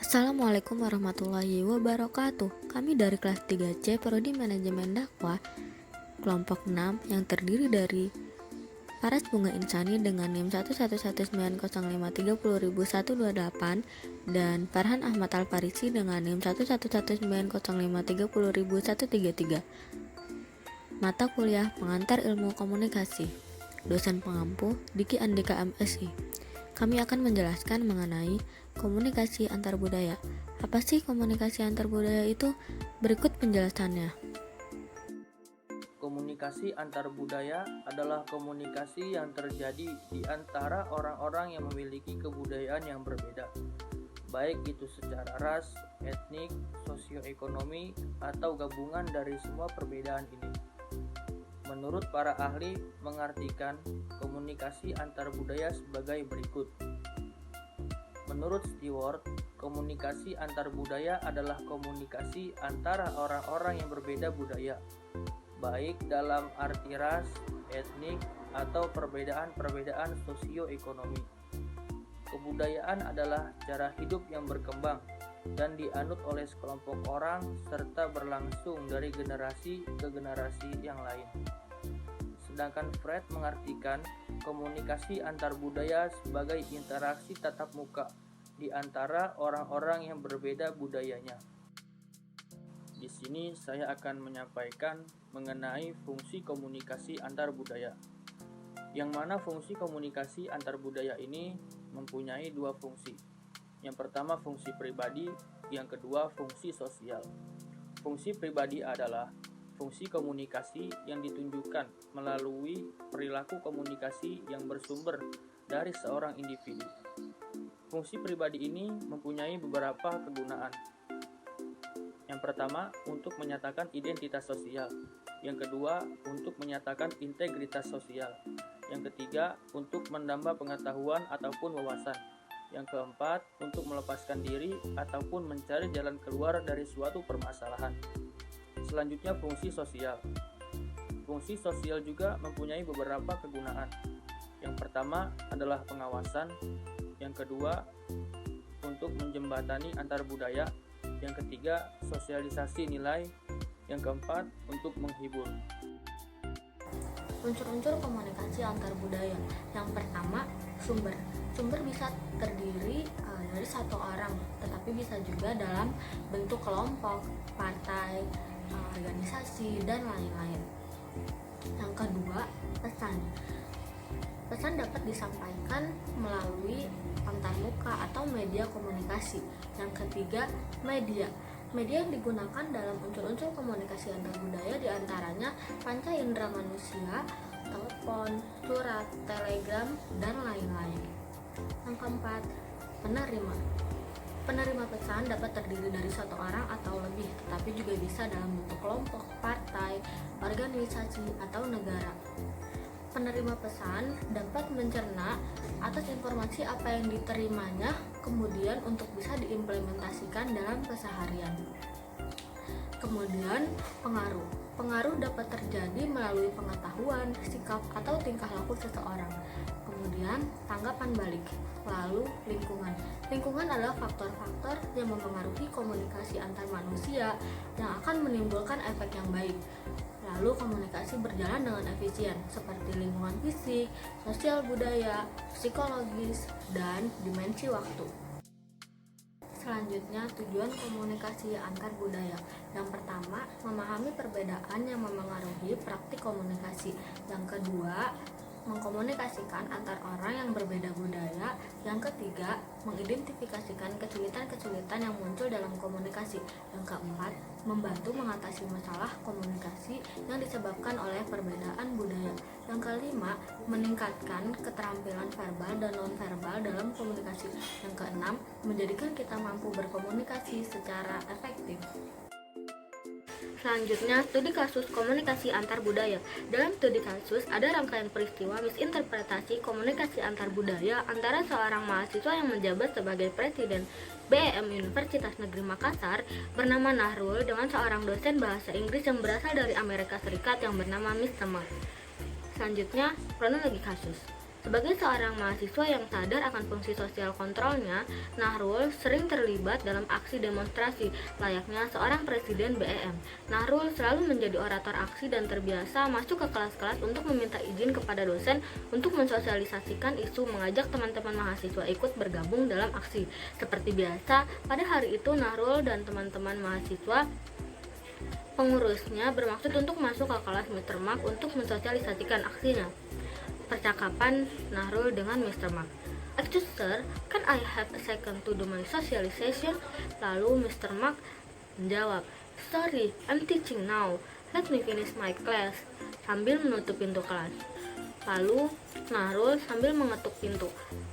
Assalamualaikum warahmatullahi wabarakatuh. Kami dari kelas 3C Prodi Manajemen Dakwah kelompok 6 yang terdiri dari Paras Bunga Insani dengan NIM 11190530128 dan Farhan Ahmad Al-Farisi dengan NIM 11190530133. Mata kuliah Pengantar Ilmu Komunikasi. Dosen pengampu Diki Andika MSI. Kami akan menjelaskan mengenai komunikasi antar budaya. Apa sih komunikasi antar budaya itu? Berikut penjelasannya. Komunikasi antar budaya adalah komunikasi yang terjadi di antara orang-orang yang memiliki kebudayaan yang berbeda, baik itu secara ras, etnik, sosioekonomi, atau gabungan dari semua perbedaan ini. Menurut para ahli, mengartikan komunikasi antar budaya sebagai berikut. Menurut Stewart, komunikasi antar budaya adalah komunikasi antara orang-orang yang berbeda budaya, baik dalam arti ras, etnik, atau perbedaan-perbedaan sosioekonomi. Kebudayaan adalah cara hidup yang berkembang dan dianut oleh sekelompok orang serta berlangsung dari generasi ke generasi yang lain. Sedangkan Fred mengartikan komunikasi antar budaya sebagai interaksi tatap muka di antara orang-orang yang berbeda budayanya. Di sini saya akan menyampaikan mengenai fungsi komunikasi antar budaya. Yang mana fungsi komunikasi antar budaya ini mempunyai dua fungsi. Yang pertama fungsi pribadi, yang kedua fungsi sosial. Fungsi pribadi adalah fungsi komunikasi yang ditunjukkan melalui perilaku komunikasi yang bersumber dari seorang individu. Fungsi pribadi ini mempunyai beberapa kegunaan. Yang pertama, untuk menyatakan identitas sosial. Yang kedua, untuk menyatakan integritas sosial. Yang ketiga, untuk menambah pengetahuan ataupun wawasan. Yang keempat, untuk melepaskan diri ataupun mencari jalan keluar dari suatu permasalahan. Selanjutnya, fungsi sosial. Fungsi sosial juga mempunyai beberapa kegunaan. Yang pertama adalah pengawasan. Yang kedua, untuk menjembatani antar budaya. Yang ketiga, sosialisasi nilai. Yang keempat, untuk menghibur. Unsur-unsur komunikasi antar budaya. Yang pertama, sumber. Sumber bisa terdiri dari satu orang, tetapi bisa juga dalam bentuk kelompok, partai, organisasi, dan lain-lain. Yang kedua, pesan. Pesan dapat disampaikan melalui antarmuka atau media komunikasi. Yang ketiga, media. Media yang digunakan dalam unsur-unsur komunikasi antar budaya diantaranya panca indera manusia, telepon, surat, telegram, dan lain-lain. Yang keempat, penerima. Penerima pesan dapat terdiri dari satu orang atau lebih, tetapi juga bisa dalam bentuk kelompok, partai, organisasi, atau negara. Penerima pesan dapat mencerna atas informasi apa yang diterimanya, kemudian untuk bisa diimplementasikan dalam keseharian. Kemudian, pengaruh. Pengaruh dapat terjadi melalui pengetahuan, sikap, atau tingkah laku seseorang. Kemudian, tanggapan balik. Lalu, lingkungan. Lingkungan adalah faktor-faktor yang mempengaruhi komunikasi antar manusia yang akan menimbulkan efek yang baik. Lalu, komunikasi berjalan dengan efisien, seperti lingkungan fisik, sosial budaya, psikologis, dan dimensi waktu. Selanjutnya, tujuan komunikasi antar budaya. Yang pertama, memahami perbedaan yang memengaruhi praktik komunikasi. Yang kedua, mengkomunikasikan antar orang yang berbeda budaya. Yang ketiga, mengidentifikasikan kesulitan-kesulitan yang muncul dalam komunikasi. Yang keempat, membantu mengatasi masalah komunikasi yang disebabkan oleh perbedaan budaya. Yang kelima, meningkatkan keterampilan verbal dan nonverbal dalam komunikasi. Yang keenam, menjadikan kita mampu berkomunikasi secara efektif. Selanjutnya, studi kasus komunikasi antar budaya. Dalam studi kasus, ada rangkaian peristiwa misinterpretasi komunikasi antar budaya antara seorang mahasiswa yang menjabat sebagai presiden BEM Universitas Negeri Makassar bernama Nahrul dengan seorang dosen bahasa Inggris yang berasal dari Amerika Serikat yang bernama Miss Temar. Selanjutnya, kronologi kasus. Sebagai seorang mahasiswa yang sadar akan fungsi sosial kontrolnya, Nahrul sering terlibat dalam aksi demonstrasi layaknya seorang presiden BEM. Nahrul selalu menjadi orator aksi dan terbiasa masuk ke kelas-kelas untuk meminta izin kepada dosen untuk mensosialisasikan isu, mengajak teman-teman mahasiswa ikut bergabung dalam aksi. Seperti biasa, pada hari itu Nahrul dan teman-teman mahasiswa pengurusnya bermaksud untuk masuk ke kelas Mr. Mark untuk mensosialisasikan aksinya. Percakapan Nahrul dengan Mr. Mark. "Excuse sir, can I have a second to do my socialization?" Lalu Mr. Mark menjawab, "Sorry, I'm teaching now. Let me finish my class," sambil menutup pintu kelas. Lalu Nahrul sambil mengetuk pintu,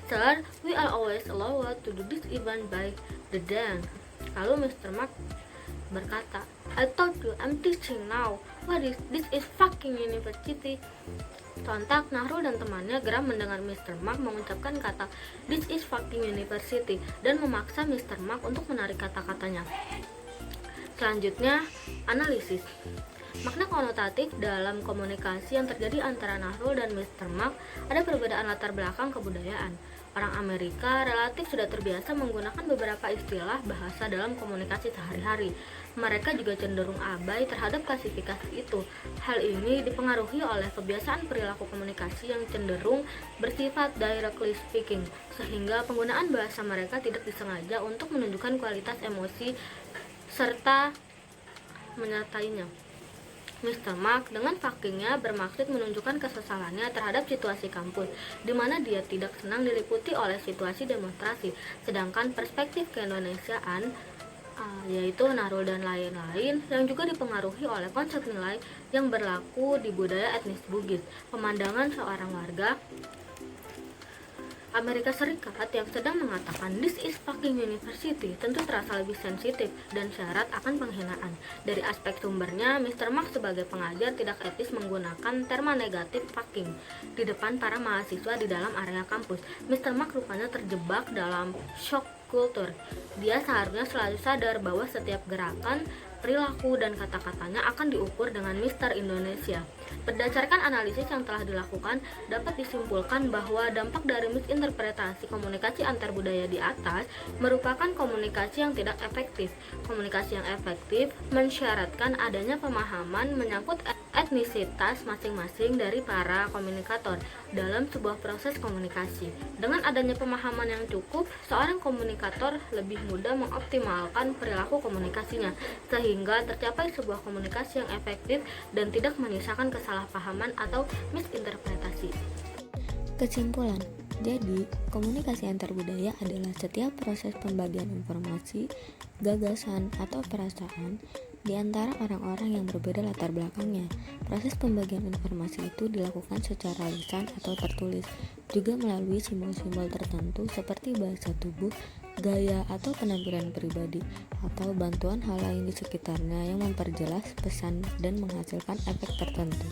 "Sir, we are always allowed to do this even by the den." Lalu Mr. Mark berkata, "I told you I'm teaching now. What is this is fucking university." Sontak Nahrul dan temannya geram mendengar Mr. Mark mengucapkan kata "This is fucking university" dan memaksa Mr. Mark untuk menarik kata-katanya. Selanjutnya, analisis. Makna konotatif dalam komunikasi yang terjadi antara Nahrul dan Mr. Mark ada perbedaan latar belakang kebudayaan. Orang Amerika relatif sudah terbiasa menggunakan beberapa istilah bahasa dalam komunikasi sehari-hari. Mereka juga cenderung abai terhadap klasifikasi itu. Hal ini dipengaruhi oleh kebiasaan perilaku komunikasi yang cenderung bersifat directly speaking, sehingga penggunaan bahasa mereka tidak disengaja untuk menunjukkan kualitas emosi serta menyertainya. Mr. Mark dengan fuckingnya bermaksud menunjukkan kesesalannya terhadap situasi kampus, di mana dia tidak senang diliputi oleh situasi demonstrasi. Sedangkan perspektif keindonesiaan, yaitu Nahrul dan lain-lain, yang juga dipengaruhi oleh konsep nilai yang berlaku di budaya etnis Bugis. Pemandangan seorang warga Amerika Serikat yang sedang mengatakan "This is fucking university" tentu terasa lebih sensitif dan syarat akan penghinaan. Dari aspek sumbernya, Mr. Mark sebagai pengajar tidak etis menggunakan terma negatif fucking di depan para mahasiswa di dalam area kampus. Mr. Mark rupanya terjebak dalam shock culture. Dia seharusnya selalu sadar bahwa setiap gerakan, perilaku, dan kata-katanya akan diukur dengan Mr. Indonesia. Berdasarkan analisis yang telah dilakukan, dapat disimpulkan bahwa dampak dari misinterpretasi komunikasi antar budaya di atas merupakan komunikasi yang tidak efektif. Komunikasi yang efektif mensyaratkan adanya pemahaman menyangkut etnisitas masing-masing dari para komunikator dalam sebuah proses komunikasi. Dengan adanya pemahaman yang cukup, seorang komunikator lebih mudah mengoptimalkan perilaku komunikasinya, sehingga tercapai sebuah komunikasi yang efektif dan tidak menyisakan kesalahpahaman atau misinterpretasi. Kesimpulan, jadi komunikasi antar budaya adalah setiap proses pembagian informasi, gagasan, atau perasaan di antara orang-orang yang berbeda latar belakangnya. Proses pembagian informasi itu dilakukan secara lisan atau tertulis, juga melalui simbol-simbol tertentu seperti bahasa tubuh, gaya atau penampilan pribadi, atau bantuan hal lain di sekitarnya yang memperjelas pesan dan menghasilkan efek tertentu.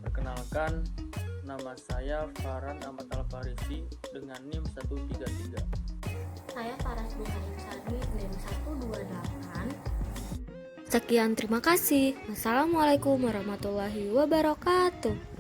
Perkenalkan, nama saya Farhan Ahmad Al-Farisi dengan NIM 133. Saya Faras Bukhari Sadi, NIM 128. Sekian, terima kasih. Wassalamualaikum warahmatullahi wabarakatuh.